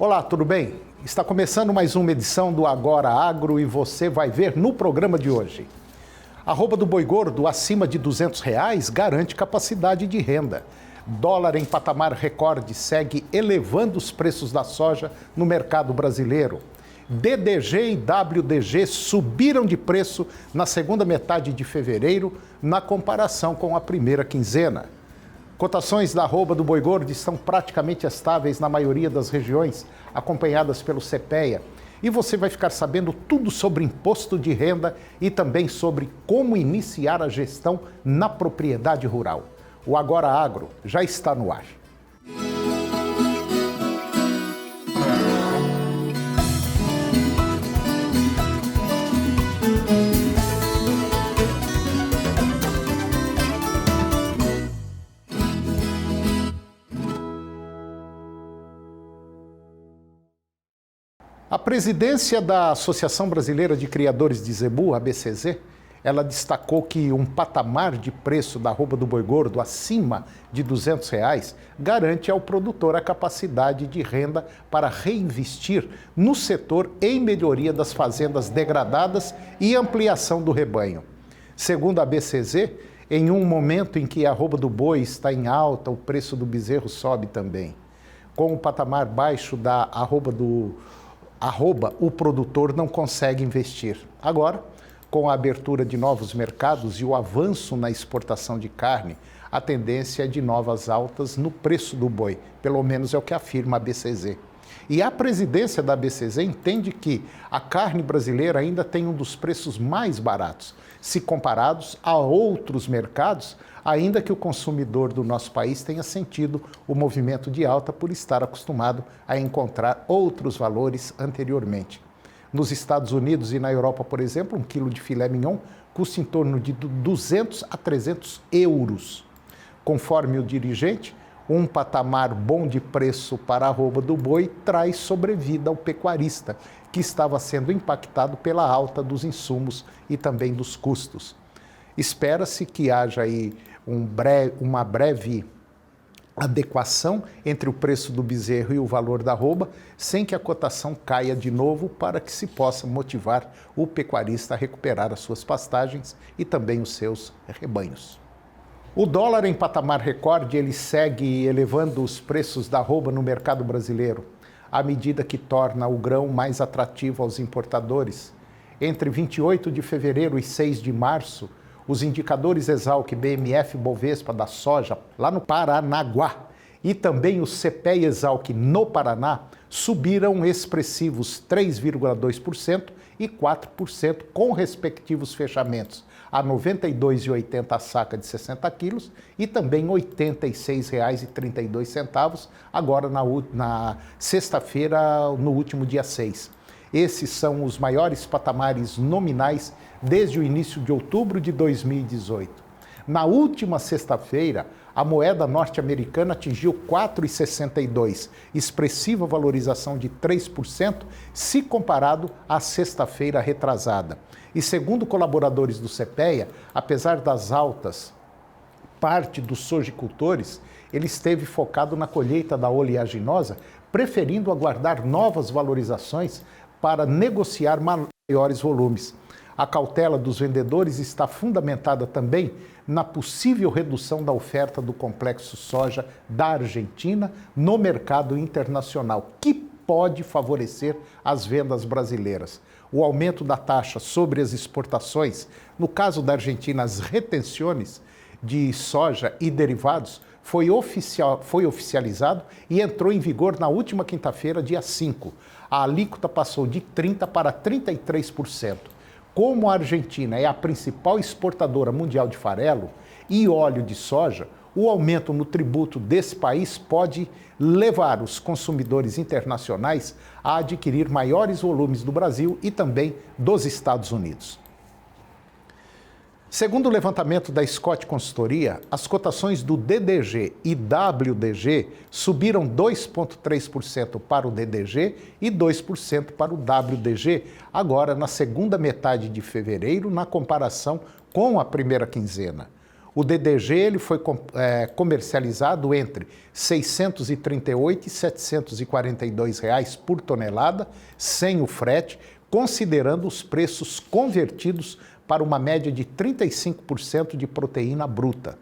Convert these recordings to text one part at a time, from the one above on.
Olá, tudo bem? Está começando mais uma edição do Agora Agro e você vai ver no programa de hoje. Arroba do boi gordo acima de R$200 garante capacidade de renda. Dólar em patamar recorde segue elevando os preços da soja no mercado brasileiro. DDG e WDG subiram de preço na segunda metade de fevereiro na comparação com a primeira quinzena. Cotações da arroba do boi gordo estão praticamente estáveis na maioria das regiões, acompanhadas pelo CPEA. E você vai ficar sabendo tudo sobre imposto de renda e também sobre como iniciar a gestão na propriedade rural. O Agora Agro já está no ar. A presidência da Associação Brasileira de Criadores de Zebu, ABCZ, ela destacou que um patamar de preço da arroba do boi gordo acima de R$200 garante ao produtor a capacidade de renda para reinvestir no setor em melhoria das fazendas degradadas e ampliação do rebanho. Segundo a ABCZ, em um momento em que a arroba do boi está em alta, o preço do bezerro sobe também. Com o patamar baixo da arroba, o produtor não consegue investir. Agora, com a abertura de novos mercados e o avanço na exportação de carne, a tendência é de novas altas no preço do boi, pelo menos é o que afirma a ABCZ. E a presidência da ABCZ entende que a carne brasileira ainda tem um dos preços mais baratos, se comparados a outros mercados, ainda que o consumidor do nosso país tenha sentido o movimento de alta por estar acostumado a encontrar outros valores anteriormente. Nos Estados Unidos e na Europa, por exemplo, um quilo de filé mignon custa em torno de 200 a 300 euros. Conforme o dirigente, um patamar bom de preço para a arroba do boi traz sobrevida ao pecuarista, que estava sendo impactado pela alta dos insumos e também dos custos. Espera-se que haja aí uma breve adequação entre o preço do bezerro e o valor da arroba, sem que a cotação caia de novo, para que se possa motivar o pecuarista a recuperar as suas pastagens e também os seus rebanhos. O dólar em patamar recorde, ele segue elevando os preços da arroba no mercado brasileiro, à medida que torna o grão mais atrativo aos importadores. Entre 28 de fevereiro e 6 de março, os indicadores Exalc, BMF, Bovespa da soja, lá no Paranaguá, e também o CPEA Exalc no Paraná, subiram expressivos 3,2% e 4%, com respectivos fechamentos a R$ 92,80 a saca de 60 quilos e também R$ 86,32 agora na sexta-feira, no último dia 6. Esses são os maiores patamares nominais desde o início de outubro de 2018. Na última sexta-feira, a moeda norte-americana atingiu R$ 4,62, expressiva valorização de 3% se comparado à sexta-feira retrasada. E segundo colaboradores do CPEA, apesar das altas, parte dos sojicultores, ele esteve focado na colheita da oleaginosa, preferindo aguardar novas valorizações para negociar maiores volumes. A cautela dos vendedores está fundamentada também na possível redução da oferta do complexo soja da Argentina no mercado internacional, que pode favorecer as vendas brasileiras. O aumento da taxa sobre as exportações, no caso da Argentina, as retenções de soja e derivados, foi oficializado e entrou em vigor na última quinta-feira, dia 5. A alíquota passou de 30% para 33%. Como a Argentina é a principal exportadora mundial de farelo e óleo de soja, o aumento no tributo desse país pode levar os consumidores internacionais a adquirir maiores volumes do Brasil e também dos Estados Unidos. Segundo o levantamento da Scott Consultoria, as cotações do DDG e WDG subiram 2,3% para o DDG e 2% para o WDG, agora na segunda metade de fevereiro, na comparação com a primeira quinzena. O DDG ele foi comercializado entre R$ 638 e R$ 742 reais por tonelada, sem o frete, considerando os preços convertidos para uma média de 35% de proteína bruta.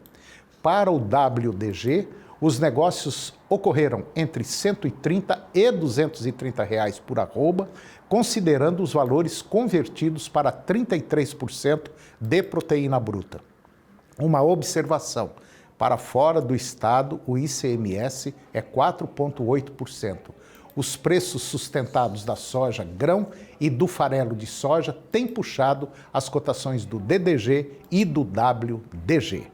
Para o WDG, os negócios ocorreram entre R$ 130 e R$ 230 reais por arroba, considerando os valores convertidos para 33% de proteína bruta. Uma observação: para fora do estado, o ICMS é 4,8%. Os preços sustentados da soja grão e do farelo de soja têm puxado as cotações do DDG e do WDG.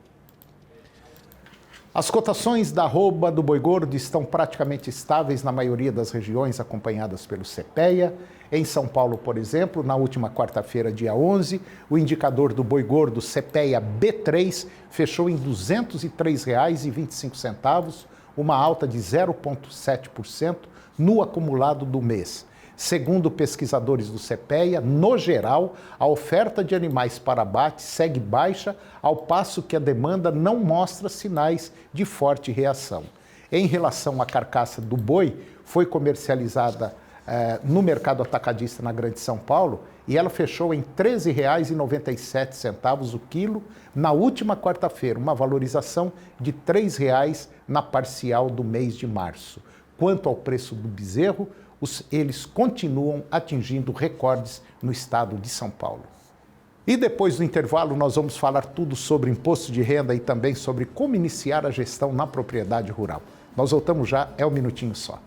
As cotações da arroba do boi gordo estão praticamente estáveis na maioria das regiões acompanhadas pelo CPEA. Em São Paulo, por exemplo, na última quarta-feira, dia 11, o indicador do boi gordo CPEA B3 fechou em R$ 203,25, uma alta de 0,7% no acumulado do mês. Segundo pesquisadores do CPEA, no geral, a oferta de animais para abate segue baixa, ao passo que a demanda não mostra sinais de forte reação. Em relação à carcaça do boi, foi comercializada no mercado atacadista na Grande São Paulo e ela fechou em R$ 13,97 o quilo na última quarta-feira, uma valorização de R$ 3,00 na parcial do mês de março. Quanto ao preço do bezerro, eles continuam atingindo recordes no estado de São Paulo. E depois do intervalo nós vamos falar tudo sobre imposto de renda e também sobre como iniciar a gestão na propriedade rural. Nós voltamos já, é um minutinho só.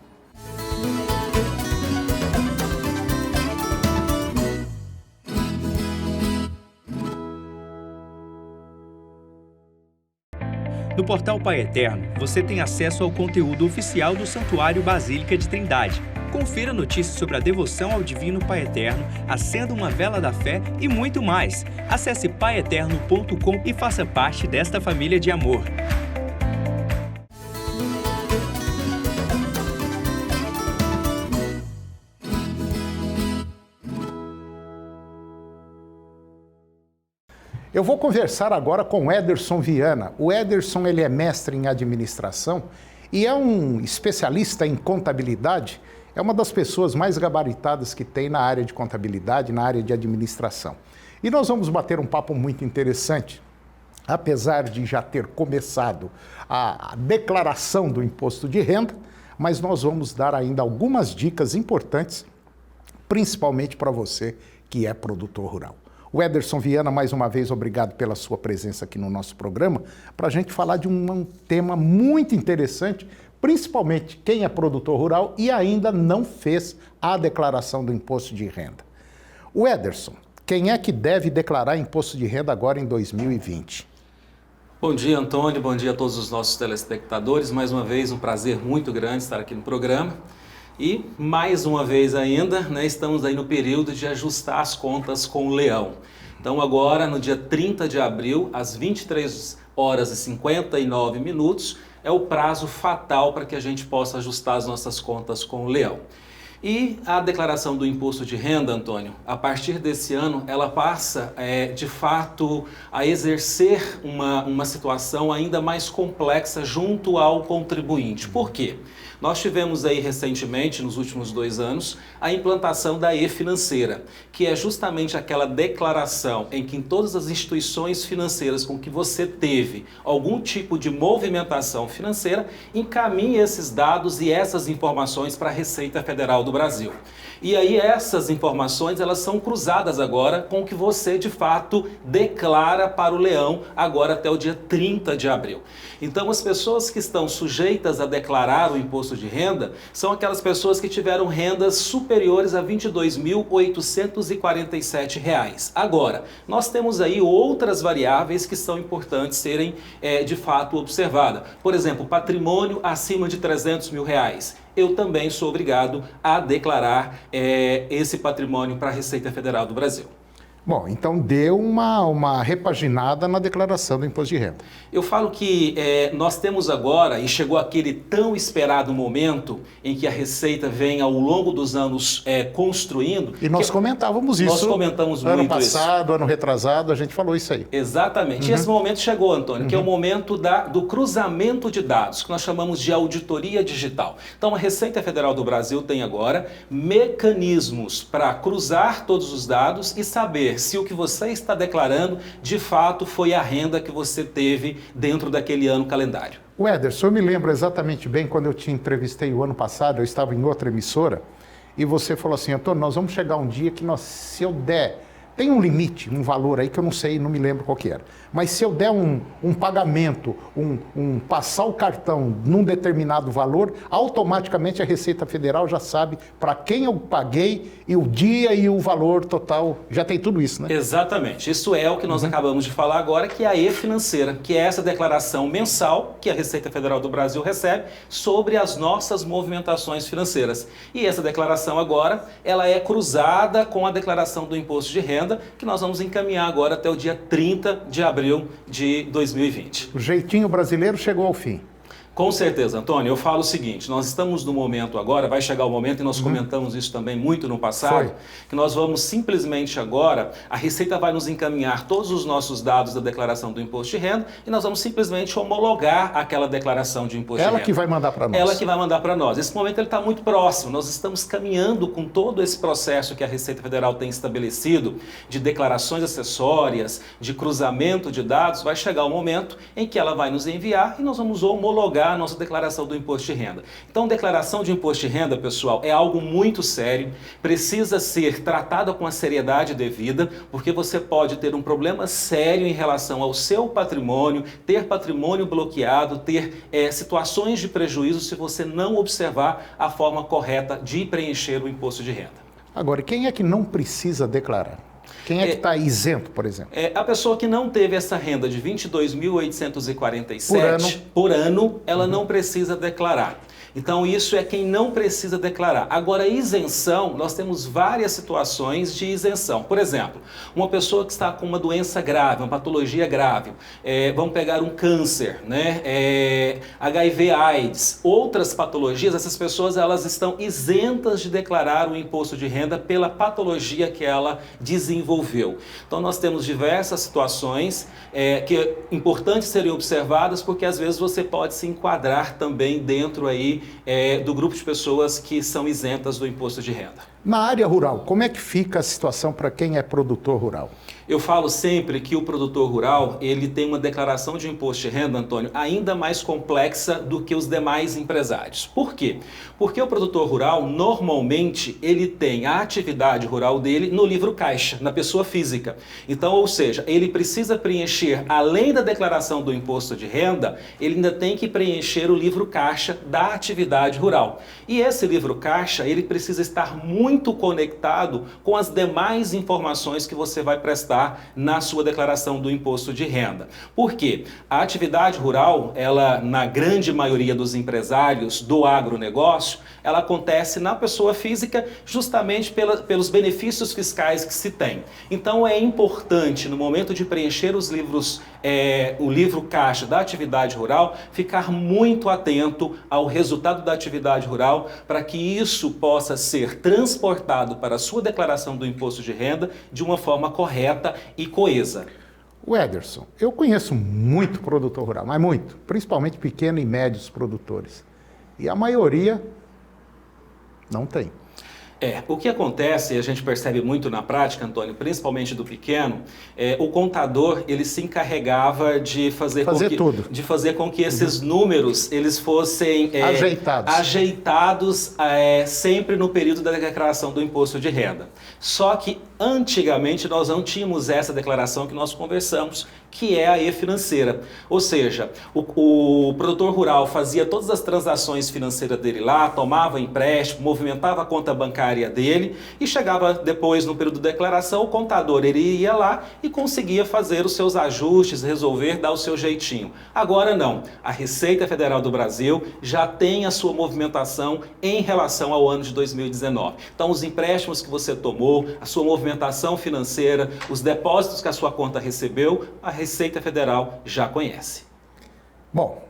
No portal Pai Eterno, você tem acesso ao conteúdo oficial do Santuário Basílica de Trindade. Confira notícias sobre a devoção ao Divino Pai Eterno, acenda uma vela da fé e muito mais. Acesse paieterno.com e faça parte desta família de amor. Eu vou conversar agora com o Ederson Viana. O Ederson ele é mestre em administração e é um especialista em contabilidade. É uma das pessoas mais gabaritadas que tem na área de contabilidade, na área de administração. E nós vamos bater um papo muito interessante. Apesar de já ter começado a declaração do imposto de renda, mas nós vamos dar ainda algumas dicas importantes, principalmente para você que é produtor rural. O Ederson Viana, mais uma vez, obrigado pela sua presença aqui no nosso programa, para a gente falar de um tema muito interessante, principalmente quem é produtor rural e ainda não fez a declaração do imposto de renda. O Ederson, quem é que deve declarar imposto de renda agora em 2020? Bom dia, Antônio, bom dia a todos os nossos telespectadores. Mais uma vez, um prazer muito grande estar aqui no programa. E, mais uma vez ainda, estamos aí no período de ajustar as contas com o leão. Então agora, no dia 30 de abril, às 23 horas e 59 minutos, é o prazo fatal para que a gente possa ajustar as nossas contas com o leão. E a declaração do imposto de renda, Antônio, a partir desse ano, ela passa, de fato, a exercer uma situação ainda mais complexa junto ao contribuinte. Por quê? Nós tivemos aí recentemente, nos últimos 2 anos, a implantação da e-financeira, que é justamente aquela declaração em que em todas as instituições financeiras com que você teve algum tipo de movimentação financeira, encaminhe esses dados e essas informações para a Receita Federal do Brasil. E aí essas informações, elas são cruzadas agora com o que você de fato declara para o leão agora até o dia 30 de abril. Então as pessoas que estão sujeitas a declarar o imposto de renda são aquelas pessoas que tiveram rendas superiores a R$ 22.847. Agora, nós temos aí outras variáveis que são importantes serem de fato observadas. Por exemplo, patrimônio acima de R$ 300 mil. Eu também sou obrigado a declarar esse patrimônio para a Receita Federal do Brasil. Bom, então deu uma repaginada na declaração do imposto de renda. Eu falo que nós temos agora, e chegou aquele tão esperado momento em que a Receita vem ao longo dos anos construindo. E nós comentávamos isso. Nós comentamos muito ano passado, isso. ano retrasado, a gente falou isso aí. Exatamente. E esse momento chegou, Antônio, que é o momento do cruzamento de dados, que nós chamamos de auditoria digital. Então, a Receita Federal do Brasil tem agora mecanismos para cruzar todos os dados e saber se o que você está declarando de fato foi a renda que você teve dentro daquele ano calendário. O Ederson, eu me lembro exatamente bem quando eu te entrevistei o ano passado, eu estava em outra emissora, e você falou assim, Antônio, nós vamos chegar um dia que se eu der, tem um limite, um valor aí que eu não sei, não me lembro qual que era, mas se eu der um pagamento, passar o cartão num determinado valor, automaticamente a Receita Federal já sabe para quem eu paguei e o dia e o valor total, já tem tudo isso, né? Exatamente, isso é o que nós acabamos de falar agora, que é a e-financeira, que é essa declaração mensal que a Receita Federal do Brasil recebe sobre as nossas movimentações financeiras. E essa declaração agora, ela é cruzada com a declaração do imposto de renda, que nós vamos encaminhar agora até o dia 30 de abril de 2020. O jeitinho brasileiro chegou ao fim. Com certeza, Antônio, eu falo o seguinte, nós estamos no momento agora, vai chegar o momento, e nós comentamos isso também muito no passado, que nós vamos simplesmente agora, a Receita vai nos encaminhar todos os nossos dados da declaração do imposto de renda e nós vamos simplesmente homologar aquela declaração de imposto de renda. Ela que vai mandar para nós. Ela que vai mandar para nós. Esse momento ele está muito próximo, nós estamos caminhando com todo esse processo que a Receita Federal tem estabelecido de declarações acessórias, de cruzamento de dados, vai chegar o momento em que ela vai nos enviar e nós vamos homologar a nossa declaração do imposto de renda. Então, declaração de imposto de renda, pessoal, é algo muito sério, precisa ser tratada com a seriedade devida, porque você pode ter um problema sério em relação ao seu patrimônio, ter patrimônio bloqueado, ter situações de prejuízo se você não observar a forma correta de preencher o imposto de renda. Agora, quem é que não precisa declarar? Quem é que está isento, por exemplo? A pessoa que não teve essa renda de R$ 22.847 por ano, ela não precisa declarar. Então, isso é quem não precisa declarar. Agora, isenção, nós temos várias situações de isenção. Por exemplo, uma pessoa que está com uma doença grave, uma patologia grave, vamos pegar um câncer, né? HIV/AIDS, outras patologias, essas pessoas elas estão isentas de declarar o imposto de renda pela patologia que ela desenvolveu. Então, nós temos diversas situações que é importante serem observadas, porque às vezes você pode se enquadrar também dentro aí do grupo de pessoas que são isentas do imposto de renda. Na área rural, como é que fica a situação para quem é produtor rural? Eu falo sempre que o produtor rural, ele tem uma declaração de imposto de renda, Antônio, ainda mais complexa do que os demais empresários. Por quê? Porque o produtor rural, normalmente, ele tem a atividade rural dele no livro caixa, na pessoa física. Então, ou seja, ele precisa preencher, além da declaração do imposto de renda, ele ainda tem que preencher o livro caixa da atividade rural. E esse livro caixa, ele precisa estar muito conectado com as demais informações que você vai prestar na sua declaração do imposto de renda. Por quê? A atividade rural, ela, na grande maioria dos empresários do agronegócio, ela acontece na pessoa física justamente pelos benefícios fiscais que se tem. Então é importante, no momento de preencher os livros, o livro caixa da atividade rural, ficar muito atento ao resultado da atividade rural para que isso possa ser transportado para a sua declaração do imposto de renda de uma forma correta e coesa. O Ederson, eu conheço muito produtor rural, mas muito, principalmente pequenos e médios produtores. E a maioria não tem. O que acontece, e a gente percebe muito na prática, Antônio, principalmente do pequeno, o contador, ele se encarregava de fazer com que esses números, eles fossem ajeitados sempre no período da declaração do imposto de renda. Só que, antigamente, nós não tínhamos essa declaração que nós conversamos, que é a e-financeira. Ou seja, o produtor rural fazia todas as transações financeiras dele lá, tomava empréstimo, movimentava a conta bancária dele e chegava depois no período de declaração, o contador ele ia lá e conseguia fazer os seus ajustes, resolver, dar o seu jeitinho. Agora não, a Receita Federal do Brasil já tem a sua movimentação em relação ao ano de 2019. Então os empréstimos que você tomou, a sua movimentação movimentação financeira, os depósitos que a sua conta recebeu, a Receita Federal já conhece. Bom,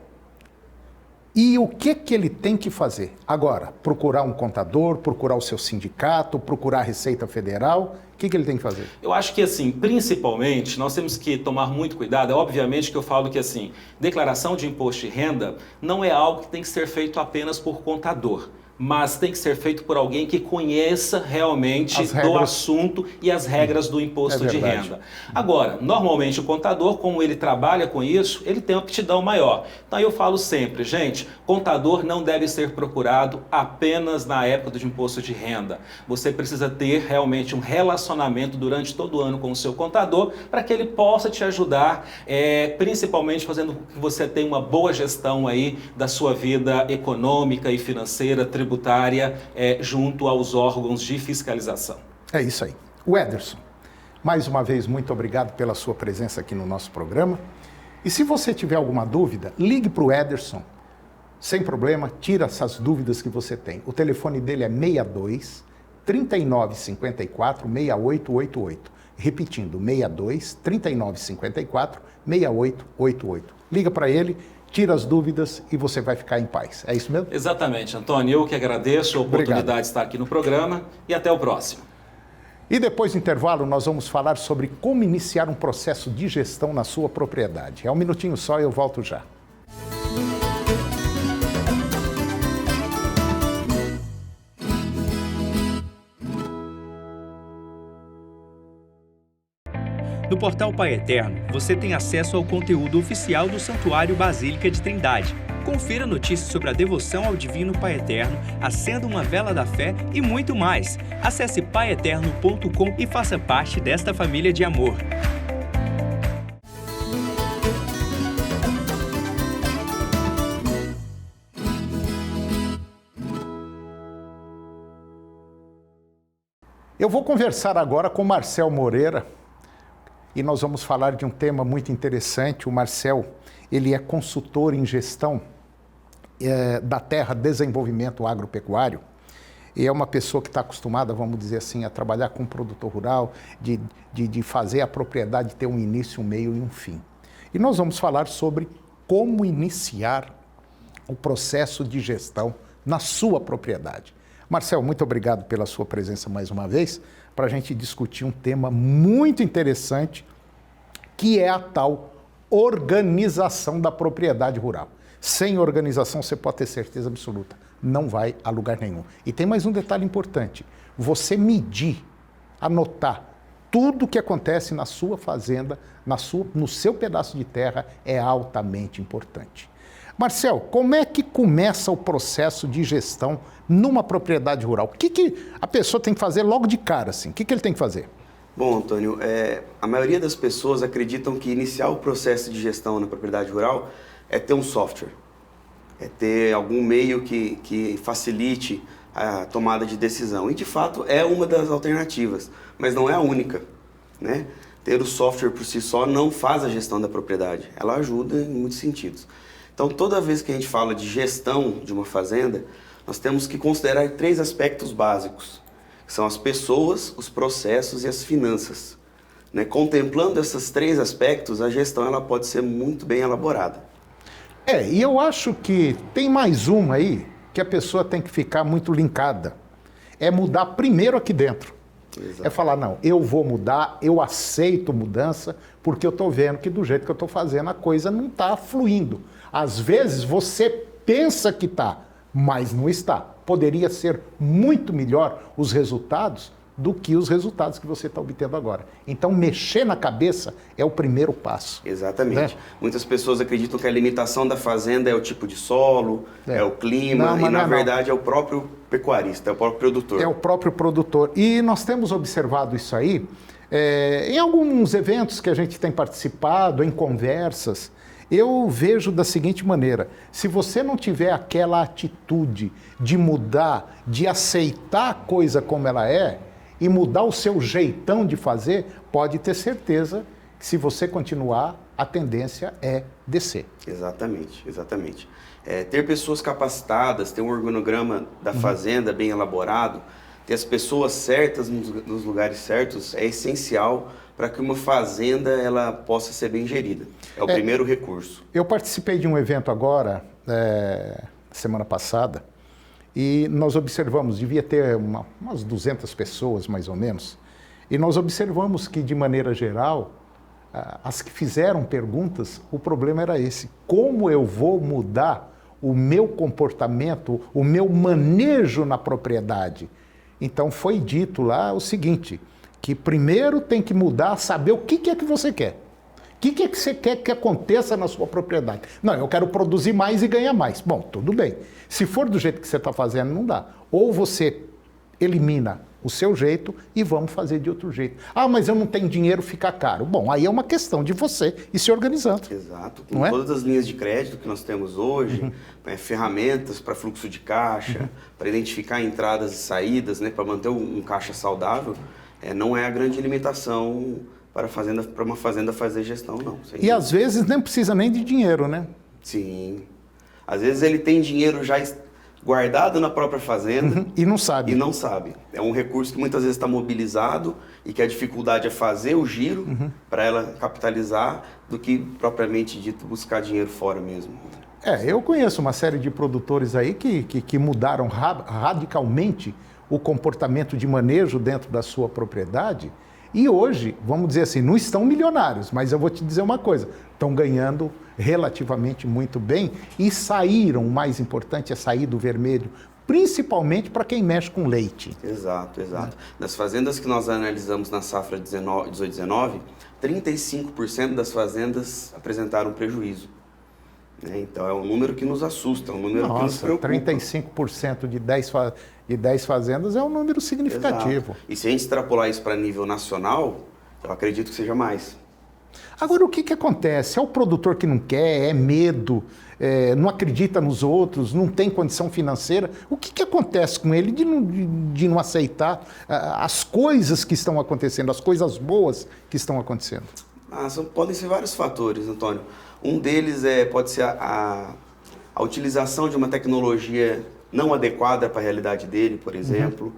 e o que ele tem que fazer? Agora, procurar um contador, procurar o seu sindicato, procurar a Receita Federal, o que ele tem que fazer? Eu acho que, assim, principalmente, nós temos que tomar muito cuidado. É obviamente que eu falo que, assim, declaração de imposto de renda não é algo que tem que ser feito apenas por contador, mas tem que ser feito por alguém que conheça realmente do assunto e as regras do imposto de renda. Agora, normalmente o contador, como ele trabalha com isso, ele tem uma aptidão maior. Então eu falo sempre, gente, contador não deve ser procurado apenas na época do imposto de renda. Você precisa ter realmente um relacionamento durante todo o ano com o seu contador para que ele possa te ajudar, principalmente fazendo com que você tenha uma boa gestão aí da sua vida econômica e financeira, tributária, junto aos órgãos de fiscalização. É isso aí. O Ederson, mais uma vez, muito obrigado pela sua presença aqui no nosso programa. E se você tiver alguma dúvida, ligue para o Ederson. Sem problema, tira essas dúvidas que você tem. O telefone dele é 62 3954 6888. Repetindo, 62 3954 6888. Liga para ele, tira as dúvidas e você vai ficar em paz. É isso mesmo? Exatamente, Antônio. Eu que agradeço a oportunidade de estar aqui no programa e até o próximo. E depois do intervalo, nós vamos falar sobre como iniciar um processo de gestão na sua propriedade. É um minutinho só e eu volto já. No portal Pai Eterno, você tem acesso ao conteúdo oficial do Santuário Basílica de Trindade. Confira notícias sobre a devoção ao Divino Pai Eterno, acenda uma vela da fé e muito mais. Acesse paieterno.com e faça parte desta família de amor. Eu vou conversar agora com Marcel Moreira. E nós vamos falar de um tema muito interessante. O Marcel, ele é consultor em gestão da terra, desenvolvimento agropecuário. E é uma pessoa que está acostumada, vamos dizer assim, a trabalhar com o produtor rural, de fazer a propriedade ter um início, um meio e um fim. E nós vamos falar sobre como iniciar o processo de gestão na sua propriedade. Marcel, muito obrigado pela sua presença mais uma vez, para a gente discutir um tema muito interessante, que é a tal organização da propriedade rural. Sem organização, você pode ter certeza absoluta, não vai a lugar nenhum. E tem mais um detalhe importante, você medir, anotar tudo o que acontece na sua fazenda, no seu pedaço de terra, é altamente importante. Marcel, como é que começa o processo de gestão numa propriedade rural? O que a pessoa tem que fazer logo de cara, assim? O que ele tem que fazer? Bom, Antônio, a maioria das pessoas acreditam que iniciar o processo de gestão na propriedade rural é ter um software, é ter algum meio que facilite a tomada de decisão. E, de fato, é uma das alternativas, mas não é a única, né? Ter o software por si só não faz a gestão da propriedade, ela ajuda em muitos sentidos. Então, toda vez que a gente fala de gestão de uma fazenda, nós temos que considerar 3 aspectos básicos, que são as pessoas, os processos e as finanças. Né? Contemplando esses 3 aspectos, a gestão ela pode ser muito bem elaborada. E eu acho que tem mais uma aí que a pessoa tem que ficar muito linkada. É mudar primeiro aqui dentro. Exato. É falar, não, eu vou mudar, eu aceito mudança, porque eu estou vendo que do jeito que eu estou fazendo a coisa não está fluindo. Às vezes você pensa que está, mas não está. Poderia ser muito melhor os resultados do que os resultados que você está obtendo agora. Então, mexer na cabeça é o primeiro passo. Exatamente. Né? Muitas pessoas acreditam que a limitação da fazenda é o tipo de solo, é o clima, e na verdade é o próprio pecuarista, é o próprio produtor. É o próprio produtor. E nós temos observado isso aí em alguns eventos que a gente tem participado, em conversas. Eu vejo da seguinte maneira, se você não tiver aquela atitude de mudar, de aceitar a coisa como ela é, e mudar o seu jeitão de fazer, pode ter certeza que se você continuar, a tendência é descer. Exatamente, exatamente. Ter pessoas capacitadas, ter um organograma da fazenda bem elaborado, ter as pessoas certas nos lugares certos é essencial para que uma fazenda ela possa ser bem gerida. É o primeiro recurso. Eu participei de um evento agora, semana passada, e nós observamos, devia ter umas 200 pessoas mais ou menos, e nós observamos que, de maneira geral, as que fizeram perguntas, o problema era esse: como eu vou mudar o meu comportamento, o meu manejo na propriedade? Então foi dito lá o seguinte, que primeiro tem que mudar, saber o que é que você quer. O que é que você quer que aconteça na sua propriedade? Não, eu quero produzir mais e ganhar mais. Bom, tudo bem. Se for do jeito que você está fazendo, não dá. Ou você elimina o seu jeito e vamos fazer de outro jeito. Ah, mas eu não tenho dinheiro, fica caro. Bom, aí é uma questão de você ir se organizando. Exato. Com todas as linhas de crédito que nós temos hoje, ferramentas para fluxo de caixa, para identificar entradas e saídas, né, para manter um caixa saudável, não é a grande limitação para uma fazenda fazer gestão, não. E às vezes nem precisa nem de dinheiro, né? Sim. Às vezes ele tem dinheiro já guardado na própria fazenda. E não sabe. E não sabe. É um recurso que muitas vezes está mobilizado e que a dificuldade é fazer o giro para ela capitalizar do que propriamente dito buscar dinheiro fora mesmo. Eu conheço uma série de produtores aí que mudaram radicalmente o comportamento de manejo dentro da sua propriedade e hoje, vamos dizer assim, não estão milionários, mas eu vou te dizer uma coisa, estão ganhando relativamente muito bem e saíram, o mais importante é sair do vermelho, principalmente para quem mexe com leite. Exato. Das fazendas que nós analisamos na safra 18-19, 35% das fazendas apresentaram prejuízo. Então é um número que nos assusta, é um número que nos preocupa. 35% de 10 fazendas é um número significativo. Exato. E se a gente extrapolar isso para nível nacional, eu acredito que seja mais. Agora, o que acontece? É o produtor que não quer, é medo, não acredita nos outros, não tem condição financeira. O que acontece com ele de não aceitar as coisas que estão acontecendo, as coisas boas que estão acontecendo? Podem ser vários fatores, Antônio. Um deles pode ser a utilização de uma tecnologia não adequada para a realidade dele, por exemplo.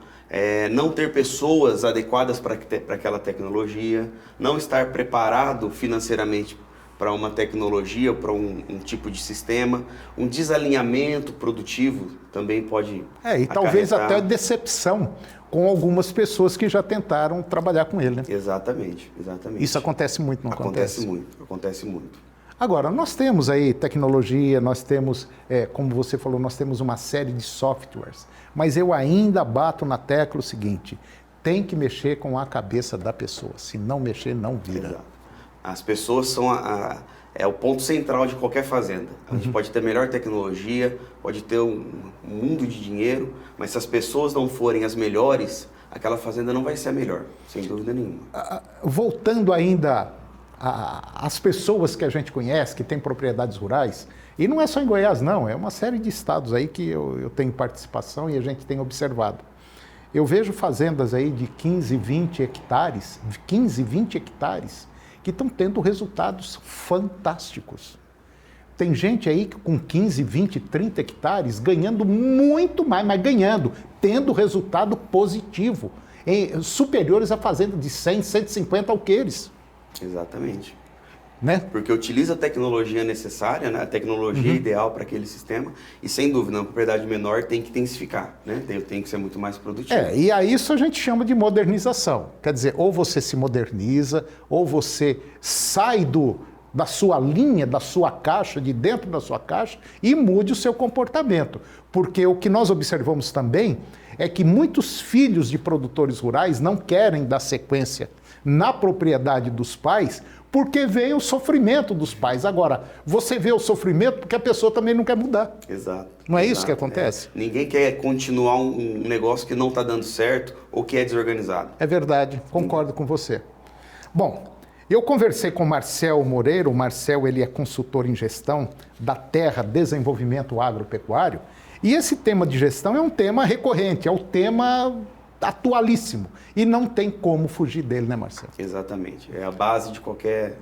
Não ter pessoas adequadas para aquela tecnologia, não estar preparado financeiramente para uma tecnologia, para um tipo de sistema, um desalinhamento produtivo também pode e talvez até decepção com algumas pessoas que já tentaram trabalhar com ele, né? Exatamente. Isso acontece muito, não acontece? Acontece muito. Agora, nós temos aí tecnologia, nós temos, como você falou, nós temos uma série de softwares, mas eu ainda bato na tecla o seguinte, tem que mexer com a cabeça da pessoa, se não mexer, não vira. Exato. As pessoas são o ponto central de qualquer fazenda. A gente pode ter melhor tecnologia, pode ter um mundo de dinheiro, mas se as pessoas não forem as melhores, aquela fazenda não vai ser a melhor, sem dúvida nenhuma. Voltando ainda às pessoas que a gente conhece, que têm propriedades rurais, e não é só em Goiás não, é uma série de estados aí que eu tenho participação e a gente tem observado. Eu vejo fazendas aí de 15, 20 hectares, que estão tendo resultados fantásticos. Tem gente aí com 15, 20, 30 hectares ganhando muito mais, mas tendo resultado positivo, superiores a fazenda de 100, 150 alqueires. Exatamente. Né? Porque utiliza a tecnologia necessária, né? A tecnologia ideal para aquele sistema e, sem dúvida, uma propriedade menor tem que intensificar, né? Tem que ser muito mais produtivo. E a isso a gente chama de modernização. Quer dizer, ou você se moderniza, ou você sai da sua linha, da sua caixa, de dentro da sua caixa e mude o seu comportamento. Porque o que nós observamos também é que muitos filhos de produtores rurais não querem dar sequência na propriedade dos pais porque vê o sofrimento dos pais. Agora, você vê o sofrimento porque a pessoa também não quer mudar. Exato. Não é isso que acontece? Ninguém quer continuar um negócio que não está dando certo ou que é desorganizado. É verdade, concordo com você. Bom, eu conversei com o Marcel Moreira. O Marcel, ele é consultor em gestão da Terra Desenvolvimento Agropecuário. E esse tema de gestão é um tema recorrente, é o tema atualíssimo. E não tem como fugir dele, né, Marcel? Exatamente. É a base de qualquer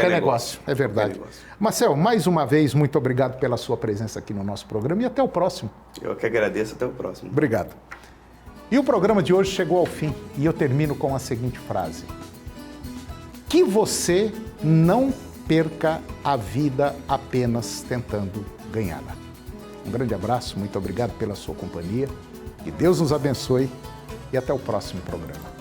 negócio. É verdade. Marcel, mais uma vez, muito obrigado pela sua presença aqui no nosso programa e até o próximo. Eu que agradeço. Até o próximo. Obrigado. E o programa de hoje chegou ao fim e eu termino com a seguinte frase: que você não perca a vida apenas tentando ganhá-la. Um grande abraço, muito obrigado pela sua companhia, que Deus nos abençoe e até o próximo programa.